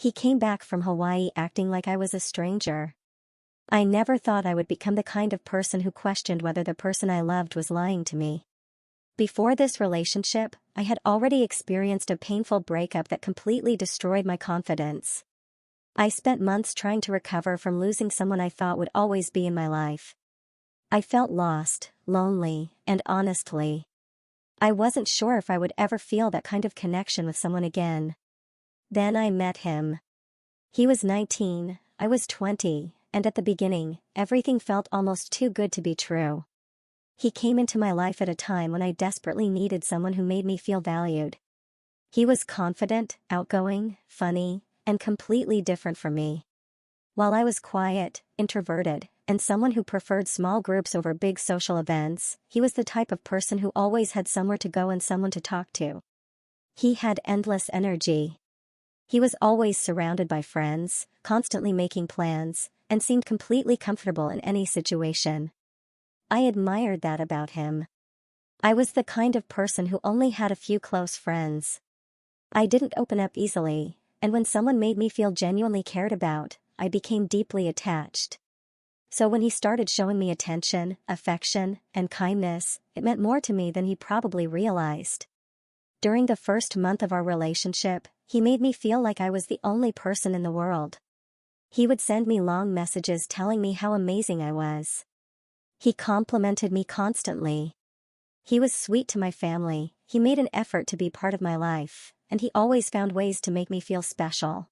He came back from Hawaii acting like I was a stranger. I never thought I would become the kind of person who questioned whether the person I loved was lying to me. Before this relationship, I had already experienced a painful breakup that completely destroyed my confidence. I spent months trying to recover from losing someone I thought would always be in my life. I felt lost, lonely, and honestly, I wasn't sure if I would ever feel that kind of connection with someone again. Then I met him. He was 19, I was 20, and at the beginning, everything felt almost too good to be true. He came into my life at a time when I desperately needed someone who made me feel valued. He was confident, outgoing, funny, and completely different from me. While I was quiet, introverted, and someone who preferred small groups over big social events, he was the type of person who always had somewhere to go and someone to talk to. He had endless energy. He was always surrounded by friends, constantly making plans, and seemed completely comfortable in any situation. I admired that about him. I was the kind of person who only had a few close friends. I didn't open up easily, and when someone made me feel genuinely cared about, I became deeply attached. So when he started showing me attention, affection, and kindness, it meant more to me than he probably realized. During the first month of our relationship, he made me feel like I was the only person in the world. He would send me long messages telling me how amazing I was. He complimented me constantly. He was sweet to my family, he made an effort to be part of my life, and he always found ways to make me feel special.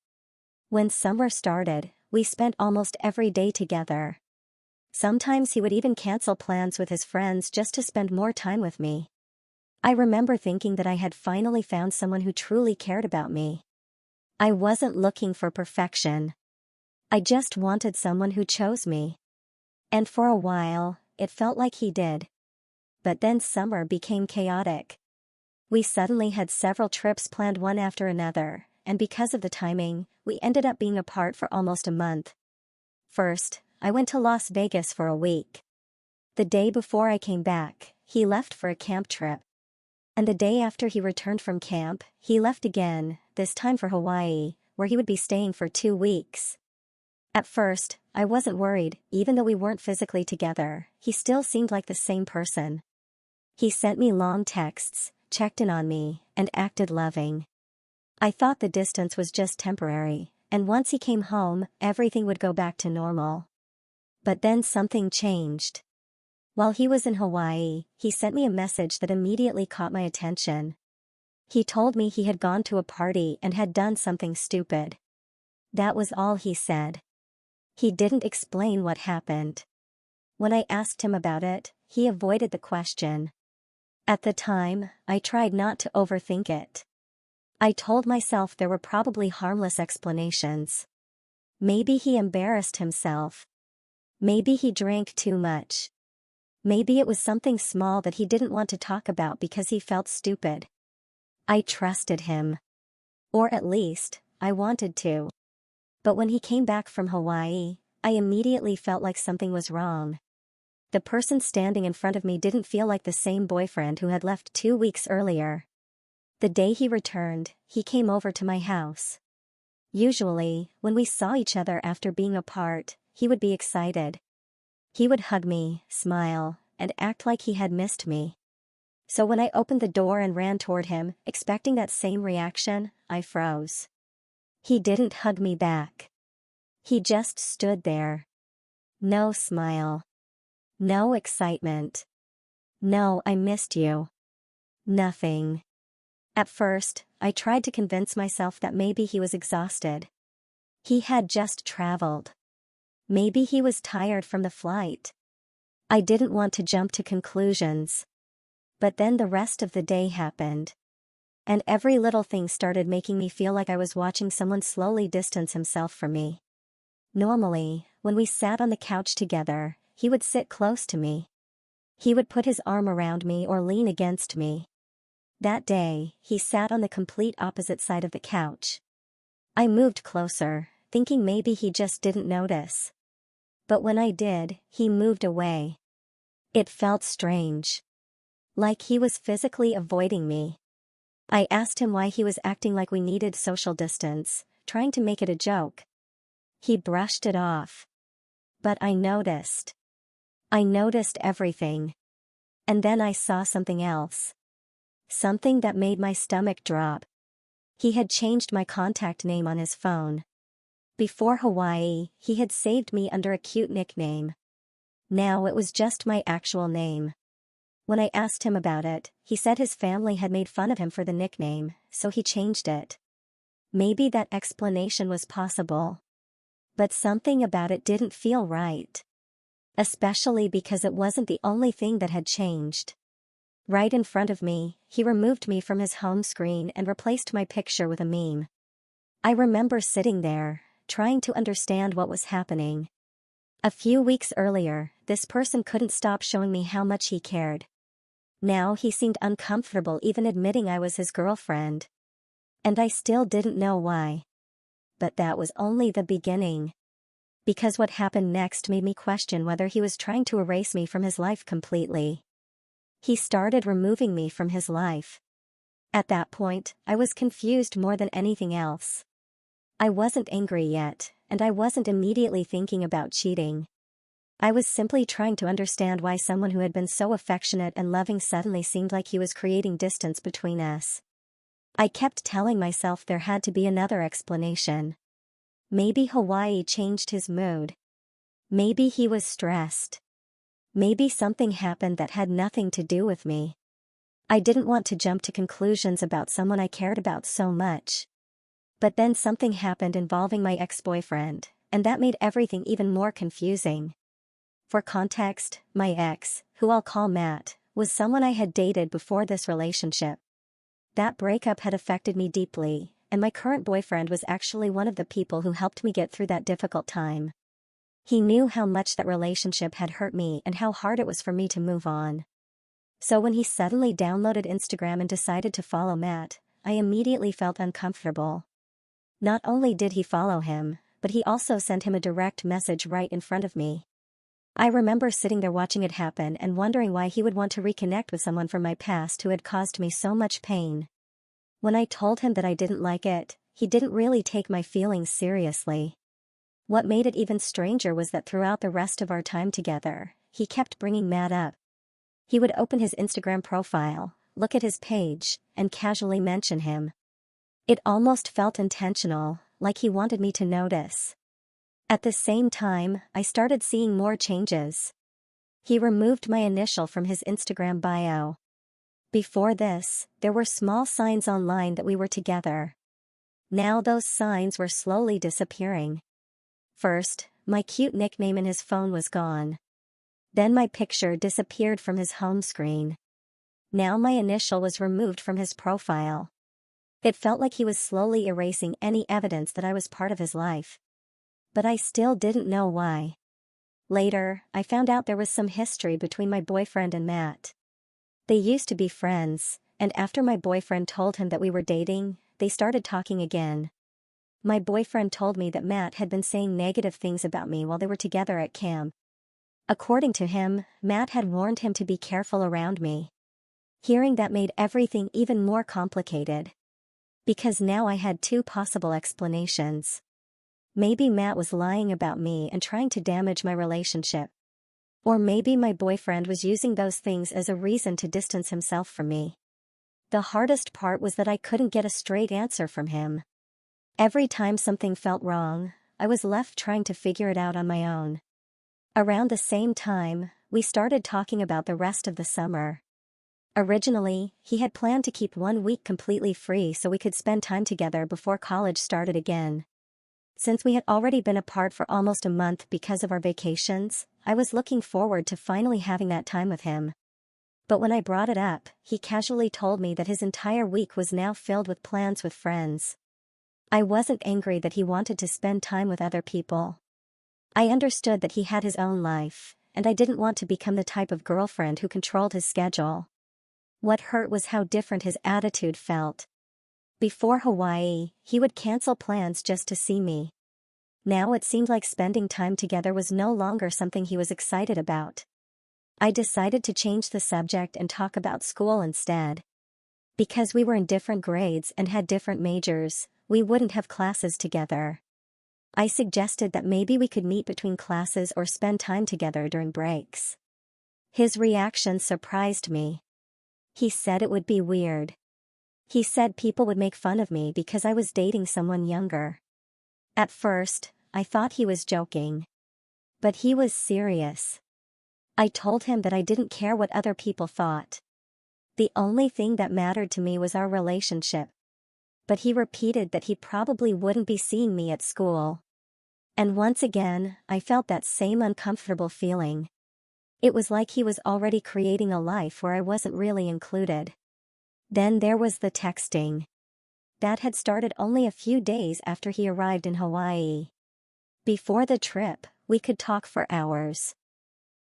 When summer started, we spent almost every day together. Sometimes he would even cancel plans with his friends just to spend more time with me. I remember thinking that I had finally found someone who truly cared about me. I wasn't looking for perfection. I just wanted someone who chose me. And for a while, it felt like he did. But then summer became chaotic. We suddenly had several trips planned one after another, and because of the timing, we ended up being apart for almost a month. First, I went to Las Vegas for a week. The day before I came back, he left for a camp trip. And the day after he returned from camp, he left again, this time for Hawaii, where he would be staying for 2 weeks. At first, I wasn't worried, even though we weren't physically together, he still seemed like the same person. He sent me long texts, checked in on me, and acted loving. I thought the distance was just temporary, and once he came home, everything would go back to normal. But then something changed. While he was in Hawaii, he sent me a message that immediately caught my attention. He told me he had gone to a party and had done something stupid. That was all he said. He didn't explain what happened. When I asked him about it, he avoided the question. At the time, I tried not to overthink it. I told myself there were probably harmless explanations. Maybe he embarrassed himself. Maybe he drank too much. Maybe it was something small that he didn't want to talk about because he felt stupid. I trusted him. Or at least, I wanted to. But when he came back from Hawaii, I immediately felt like something was wrong. The person standing in front of me didn't feel like the same boyfriend who had left 2 weeks earlier. The day he returned, he came over to my house. Usually, when we saw each other after being apart, he would be excited. He would hug me, smile, and act like he had missed me. So when I opened the door and ran toward him, expecting that same reaction, I froze. He didn't hug me back. He just stood there. No smile. No excitement. No, I missed you. Nothing. At first, I tried to convince myself that maybe he was exhausted. He had just traveled. Maybe he was tired from the flight. I didn't want to jump to conclusions. But then the rest of the day happened. And every little thing started making me feel like I was watching someone slowly distance himself from me. Normally, when we sat on the couch together, he would sit close to me. He would put his arm around me or lean against me. That day, he sat on the complete opposite side of the couch. I moved closer, thinking maybe he just didn't notice. But when I did, he moved away. It felt strange. Like he was physically avoiding me. I asked him why he was acting like we needed social distance, trying to make it a joke. He brushed it off. But I noticed. I noticed everything. And then I saw something else. Something that made my stomach drop. He had changed my contact name on his phone. Before Hawaii, he had saved me under a cute nickname. Now it was just my actual name. When I asked him about it, he said his family had made fun of him for the nickname, so he changed it. Maybe that explanation was possible. But something about it didn't feel right. Especially because it wasn't the only thing that had changed. Right in front of me, he removed me from his home screen and replaced my picture with a meme. I remember sitting there, trying to understand what was happening. A few weeks earlier, this person couldn't stop showing me how much he cared. Now he seemed uncomfortable even admitting I was his girlfriend. And I still didn't know why. But that was only the beginning. Because what happened next made me question whether he was trying to erase me from his life completely. He started removing me from his life. At that point, I was confused more than anything else. I wasn't angry yet, and I wasn't immediately thinking about cheating. I was simply trying to understand why someone who had been so affectionate and loving suddenly seemed like he was creating distance between us. I kept telling myself there had to be another explanation. Maybe Hawaii changed his mood. Maybe he was stressed. Maybe something happened that had nothing to do with me. I didn't want to jump to conclusions about someone I cared about so much. But then something happened involving my ex-boyfriend, and that made everything even more confusing. For context, my ex, who I'll call Matt, was someone I had dated before this relationship. That breakup had affected me deeply, and my current boyfriend was actually one of the people who helped me get through that difficult time. He knew how much that relationship had hurt me and how hard it was for me to move on. So when he suddenly downloaded Instagram and decided to follow Matt, I immediately felt uncomfortable. Not only did he follow him, but he also sent him a direct message right in front of me. I remember sitting there watching it happen and wondering why he would want to reconnect with someone from my past who had caused me so much pain. When I told him that I didn't like it, he didn't really take my feelings seriously. What made it even stranger was that throughout the rest of our time together, he kept bringing Matt up. He would open his Instagram profile, look at his page, and casually mention him. It almost felt intentional, like he wanted me to notice. At the same time, I started seeing more changes. He removed my initial from his Instagram bio. Before this, there were small signs online that we were together. Now those signs were slowly disappearing. First, my cute nickname in his phone was gone. Then my picture disappeared from his home screen. Now my initial was removed from his profile. It felt like he was slowly erasing any evidence that I was part of his life. But I still didn't know why. Later, I found out there was some history between my boyfriend and Matt. They used to be friends, and after my boyfriend told him that we were dating, they started talking again. My boyfriend told me that Matt had been saying negative things about me while they were together at camp. According to him, Matt had warned him to be careful around me. Hearing that made everything even more complicated. Because now I had two possible explanations. Maybe Matt was lying about me and trying to damage my relationship. Or maybe my boyfriend was using those things as a reason to distance himself from me. The hardest part was that I couldn't get a straight answer from him. Every time something felt wrong, I was left trying to figure it out on my own. Around the same time, we started talking about the rest of the summer. Originally, he had planned to keep 1 week completely free so we could spend time together before college started again. Since we had already been apart for almost a month because of our vacations, I was looking forward to finally having that time with him. But when I brought it up, he casually told me that his entire week was now filled with plans with friends. I wasn't angry that he wanted to spend time with other people. I understood that he had his own life, and I didn't want to become the type of girlfriend who controlled his schedule. What hurt was how different his attitude felt. Before Hawaii, he would cancel plans just to see me. Now it seemed like spending time together was no longer something he was excited about. I decided to change the subject and talk about school instead. Because we were in different grades and had different majors, we wouldn't have classes together. I suggested that maybe we could meet between classes or spend time together during breaks. His reaction surprised me. He said it would be weird. He said people would make fun of me because I was dating someone younger. At first, I thought he was joking. But he was serious. I told him that I didn't care what other people thought. The only thing that mattered to me was our relationship. But he repeated that he probably wouldn't be seeing me at school. And once again, I felt that same uncomfortable feeling. It was like he was already creating a life where I wasn't really included. Then there was the texting. That had started only a few days after he arrived in Hawaii. Before the trip, we could talk for hours.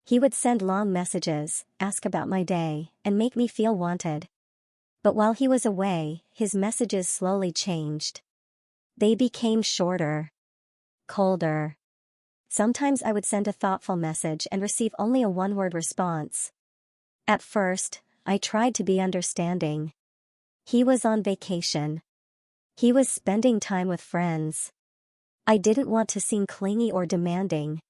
He would send long messages, ask about my day, and make me feel wanted. But while he was away, his messages slowly changed. They became shorter, colder. Sometimes I would send a thoughtful message and receive only a one-word response. At first, I tried to be understanding. He was on vacation. He was spending time with friends. I didn't want to seem clingy or demanding.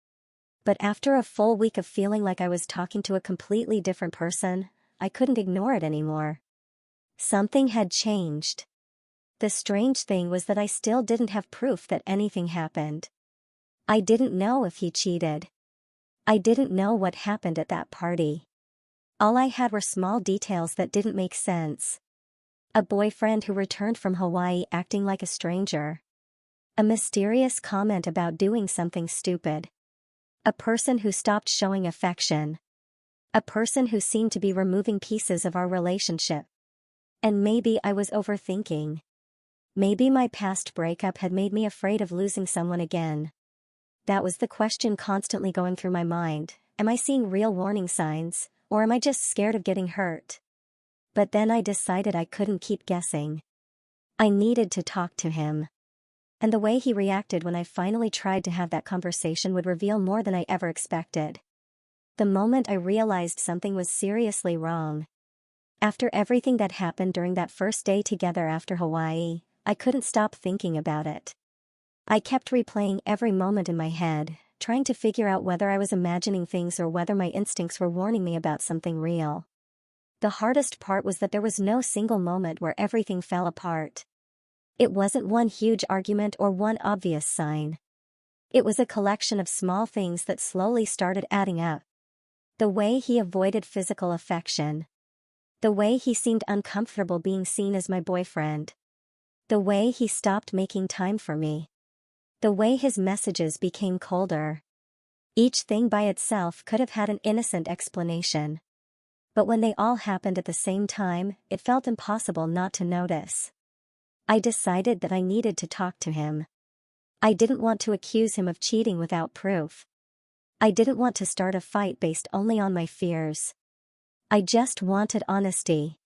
But after a full week of feeling like I was talking to a completely different person, I couldn't ignore it anymore. Something had changed. The strange thing was that I still didn't have proof that anything happened. I didn't know if he cheated. I didn't know what happened at that party. All I had were small details that didn't make sense. A boyfriend who returned from Hawaii acting like a stranger. A mysterious comment about doing something stupid. A person who stopped showing affection. A person who seemed to be removing pieces of our relationship. And maybe I was overthinking. Maybe my past breakup had made me afraid of losing someone again. That was the question constantly going through my mind. Am I seeing real warning signs, or am I just scared of getting hurt? But then I decided I couldn't keep guessing. I needed to talk to him. And the way he reacted when I finally tried to have that conversation would reveal more than I ever expected. The moment I realized something was seriously wrong. After everything that happened during that first day together after Hawaii, I couldn't stop thinking about it. I kept replaying every moment in my head, trying to figure out whether I was imagining things or whether my instincts were warning me about something real. The hardest part was that there was no single moment where everything fell apart. It wasn't one huge argument or one obvious sign. It was a collection of small things that slowly started adding up. The way he avoided physical affection. The way he seemed uncomfortable being seen as my boyfriend. The way he stopped making time for me. The way his messages became colder. Each thing by itself could have had an innocent explanation. But when they all happened at the same time, it felt impossible not to notice. I decided that I needed to talk to him. I didn't want to accuse him of cheating without proof. I didn't want to start a fight based only on my fears. I just wanted honesty.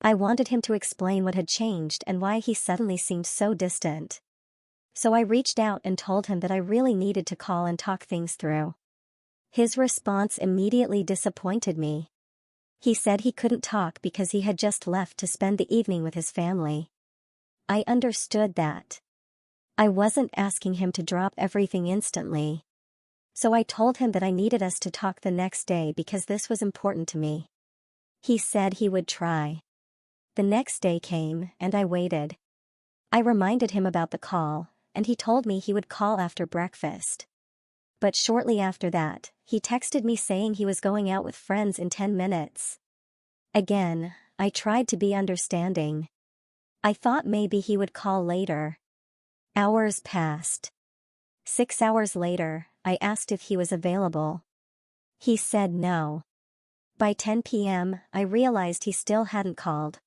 I wanted him to explain what had changed and why he suddenly seemed so distant. So I reached out and told him that I really needed to call and talk things through. His response immediately disappointed me. He said he couldn't talk because he had just left to spend the evening with his family. I understood that. I wasn't asking him to drop everything instantly. So I told him that I needed us to talk the next day because this was important to me. He said he would try. The next day came, and I waited. I reminded him about the call, and he told me he would call after breakfast. But shortly after that, he texted me saying he was going out with friends in 10 minutes. Again, I tried to be understanding. I thought maybe he would call later. Hours passed. 6 hours later, I asked if he was available. He said no. By 10 p.m., I realized he still hadn't called.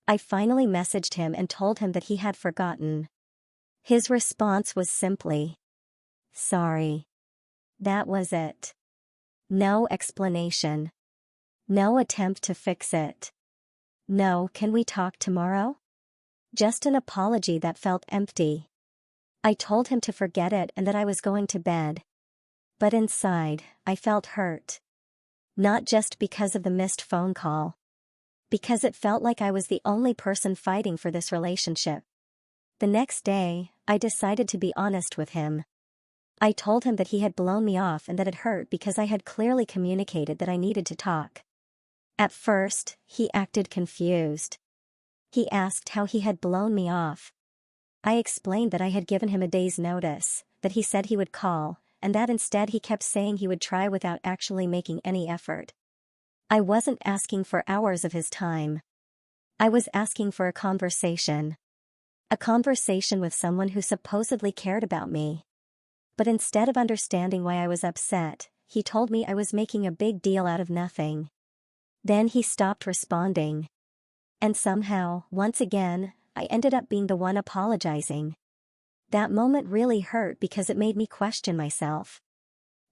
I finally messaged him and told him that he had forgotten. His response was simply, "Sorry." That was it. No explanation. No attempt to fix it. No, "Can we talk tomorrow?" Just an apology that felt empty. I told him to forget it and that I was going to bed. But inside, I felt hurt. Not just because of the missed phone call. Because it felt like I was the only person fighting for this relationship. The next day, I decided to be honest with him. I told him that he had blown me off and that it hurt because I had clearly communicated that I needed to talk. At first, he acted confused. He asked how he had blown me off. I explained that I had given him a day's notice, that he said he would call, and that instead he kept saying he would try without actually making any effort. I wasn't asking for hours of his time. I was asking for a conversation. A conversation with someone who supposedly cared about me. But instead of understanding why I was upset, he told me I was making a big deal out of nothing. Then he stopped responding. And somehow, once again, I ended up being the one apologizing. That moment really hurt because it made me question myself.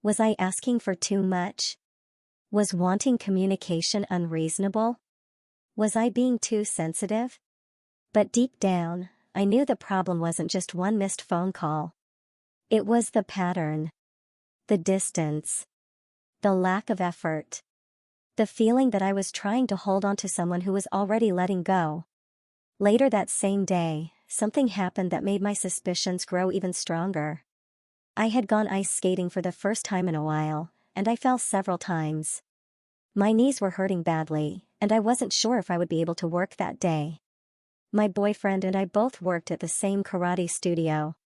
Was I asking for too much? Was wanting communication unreasonable? Was I being too sensitive? But deep down, I knew the problem wasn't just one missed phone call. It was the pattern. The distance. The lack of effort. The feeling that I was trying to hold on to someone who was already letting go. Later that same day, something happened that made my suspicions grow even stronger. I had gone ice skating for the first time in a while, and I fell several times. My knees were hurting badly, and I wasn't sure if I would be able to work that day. My boyfriend and I both worked at the same karate studio.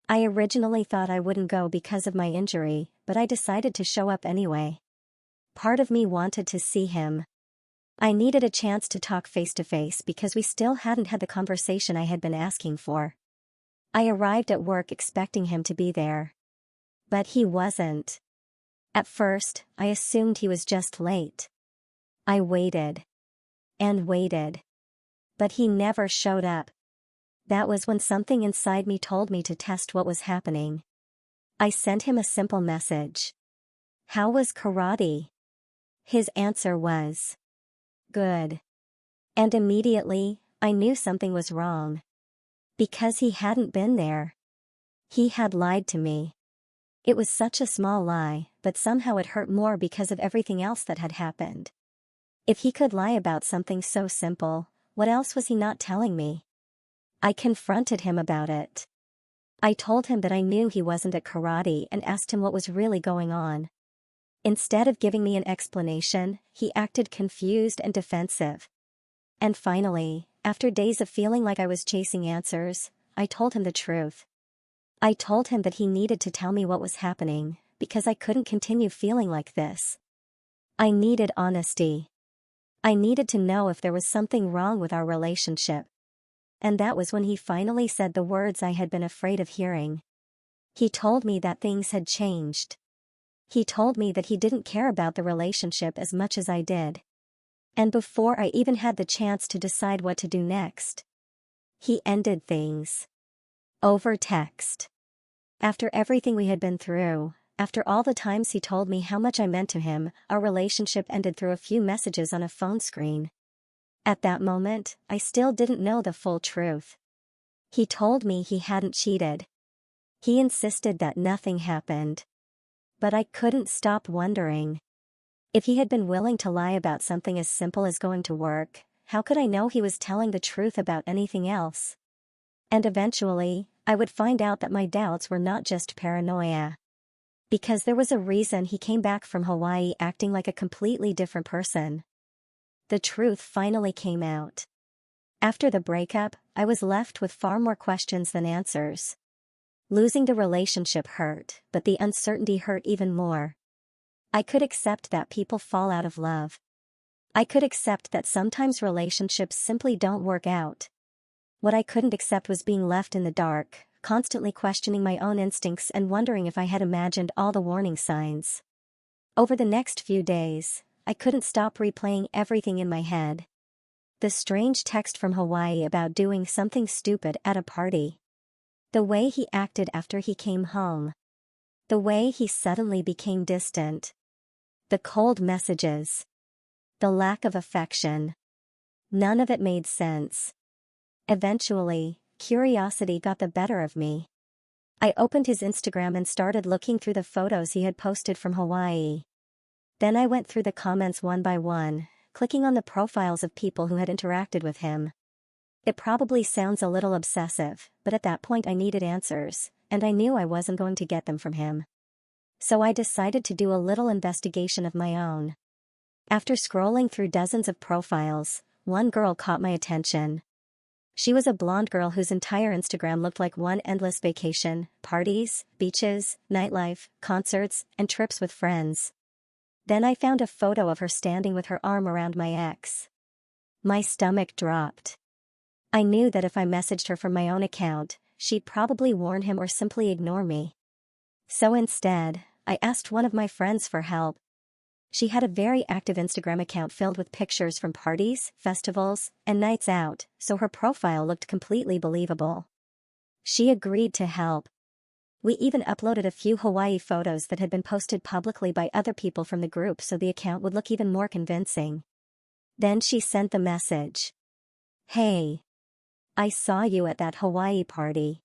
I originally thought I wouldn't go because of my injury, but I decided to show up anyway. Part of me wanted to see him. I needed a chance to talk face to face because we still hadn't had the conversation I had been asking for. I arrived at work expecting him to be there. But he wasn't. At first, I assumed he was just late. I waited. And waited. But he never showed up. That was when something inside me told me to test what was happening. I sent him a simple message. How was karate? His answer was, good. And immediately, I knew something was wrong. Because he hadn't been there. He had lied to me. It was such a small lie, but somehow it hurt more because of everything else that had happened. If he could lie about something so simple, what else was he not telling me? I confronted him about it. I told him that I knew he wasn't at karate and asked him what was really going on. Instead of giving me an explanation, he acted confused and defensive. And finally, after days of feeling like I was chasing answers, I told him the truth. I told him that he needed to tell me what was happening, because I couldn't continue feeling like this. I needed honesty. I needed to know if there was something wrong with our relationship. And that was when he finally said the words I had been afraid of hearing. He told me that things had changed. He told me that he didn't care about the relationship as much as I did. And before I even had the chance to decide what to do next, he ended things. Over text. After everything we had been through, after all the times he told me how much I meant to him, our relationship ended through a few messages on a phone screen. At that moment, I still didn't know the full truth. He told me he hadn't cheated. He insisted that nothing happened. But I couldn't stop wondering. If he had been willing to lie about something as simple as going to work, how could I know he was telling the truth about anything else? And eventually, I would find out that my doubts were not just paranoia. Because there was a reason he came back from Hawaii acting like a completely different person. The truth finally came out. After the breakup, I was left with far more questions than answers. Losing the relationship hurt, but the uncertainty hurt even more. I could accept that people fall out of love. I could accept that sometimes relationships simply don't work out. What I couldn't accept was being left in the dark, constantly questioning my own instincts and wondering if I had imagined all the warning signs. Over the next few days, I couldn't stop replaying everything in my head. The strange text from Hawaii about doing something stupid at a party. The way he acted after he came home. The way he suddenly became distant. The cold messages. The lack of affection. None of it made sense. Eventually, curiosity got the better of me. I opened his Instagram and started looking through the photos he had posted from Hawaii. Then I went through the comments one by one, clicking on the profiles of people who had interacted with him. It probably sounds a little obsessive, but at that point I needed answers, and I knew I wasn't going to get them from him. So I decided to do a little investigation of my own. After scrolling through dozens of profiles, one girl caught my attention. She was a blonde girl whose entire Instagram looked like one endless vacation: parties, beaches, nightlife, concerts, and trips with friends. Then I found a photo of her standing with her arm around my ex. My stomach dropped. I knew that if I messaged her from my own account, she'd probably warn him or simply ignore me. So instead, I asked one of my friends for help. She had a very active Instagram account filled with pictures from parties, festivals, and nights out, so her profile looked completely believable. She agreed to help. We even uploaded a few Hawaii photos that had been posted publicly by other people from the group so the account would look even more convincing. Then she sent the message. "Hey. I saw you at that Hawaii party.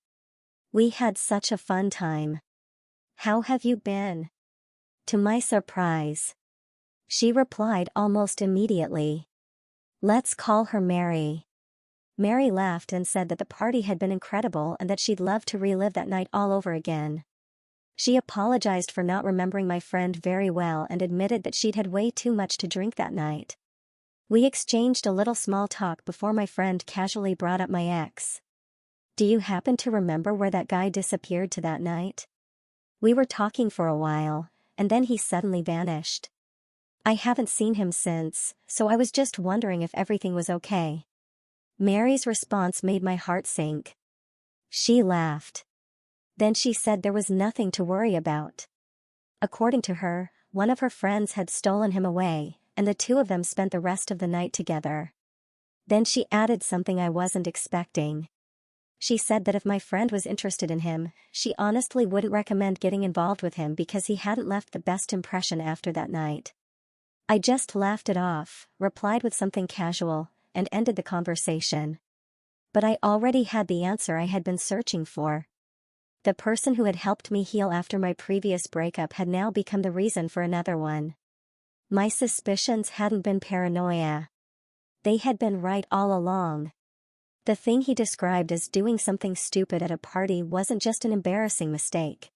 We had such a fun time. How have you been?" To my surprise, she replied almost immediately. "Let's call her Mary." Mary laughed and said that the party had been incredible and that she'd love to relive that night all over again. She apologized for not remembering my friend very well and admitted that she'd had way too much to drink that night. We exchanged a little small talk before my friend casually brought up my ex. "Do you happen to remember where that guy disappeared to that night? We were talking for a while, and then he suddenly vanished. I haven't seen him since, so I was just wondering if everything was okay." Mary's response made my heart sink. She laughed. Then she said there was nothing to worry about. According to her, one of her friends had stolen him away, and the two of them spent the rest of the night together. Then she added something I wasn't expecting. She said that if my friend was interested in him, she honestly wouldn't recommend getting involved with him because he hadn't left the best impression after that night. I just laughed it off, replied with something casual, and ended the conversation. But I already had the answer I had been searching for. The person who had helped me heal after my previous breakup had now become the reason for another one. My suspicions hadn't been paranoia. They had been right all along. The thing he described as doing something stupid at a party wasn't just an embarrassing mistake.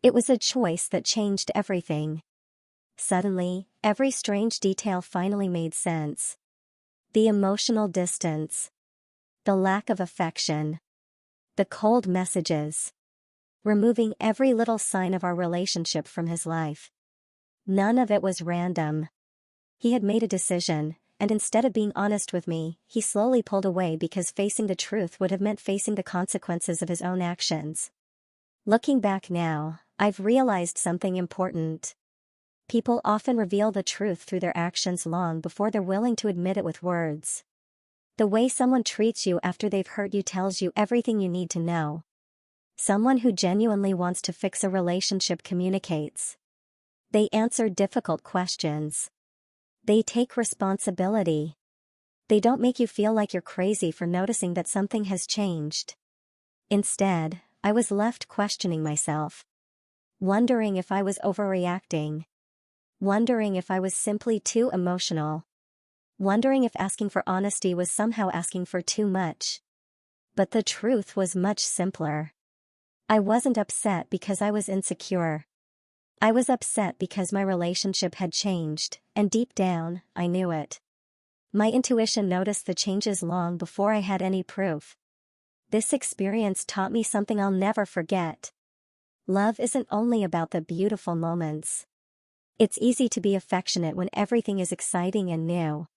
It was a choice that changed everything. Suddenly, every strange detail finally made sense. The emotional distance. The lack of affection. The cold messages. Removing every little sign of our relationship from his life. None of it was random. He had made a decision, and instead of being honest with me, he slowly pulled away because facing the truth would have meant facing the consequences of his own actions. Looking back now, I've realized something important. People often reveal the truth through their actions long before they're willing to admit it with words. The way someone treats you after they've hurt you tells you everything you need to know. Someone who genuinely wants to fix a relationship communicates. They answer difficult questions. They take responsibility. They don't make you feel like you're crazy for noticing that something has changed. Instead, I was left questioning myself. Wondering if I was overreacting. Wondering if I was simply too emotional. Wondering if asking for honesty was somehow asking for too much. But the truth was much simpler. I wasn't upset because I was insecure. I was upset because my relationship had changed, and deep down, I knew it. My intuition noticed the changes long before I had any proof. This experience taught me something I'll never forget. Love isn't only about the beautiful moments. It's easy to be affectionate when everything is exciting and new.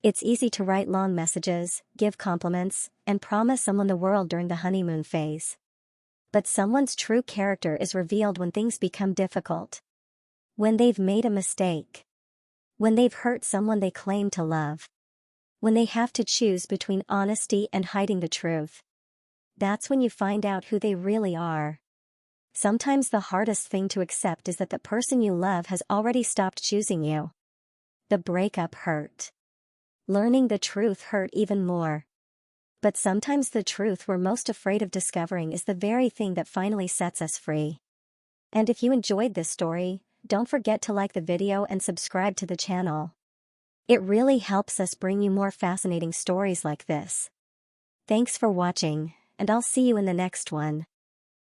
It's easy to write long messages, give compliments, and promise someone the world during the honeymoon phase. But someone's true character is revealed when things become difficult. When they've made a mistake. When they've hurt someone they claim to love. When they have to choose between honesty and hiding the truth. That's when you find out who they really are. Sometimes the hardest thing to accept is that the person you love has already stopped choosing you. The breakup hurt. Learning the truth hurt even more. But sometimes the truth we're most afraid of discovering is the very thing that finally sets us free. And if you enjoyed this story, don't forget to like the video and subscribe to the channel. It really helps us bring you more fascinating stories like this. Thanks for watching, and I'll see you in the next one.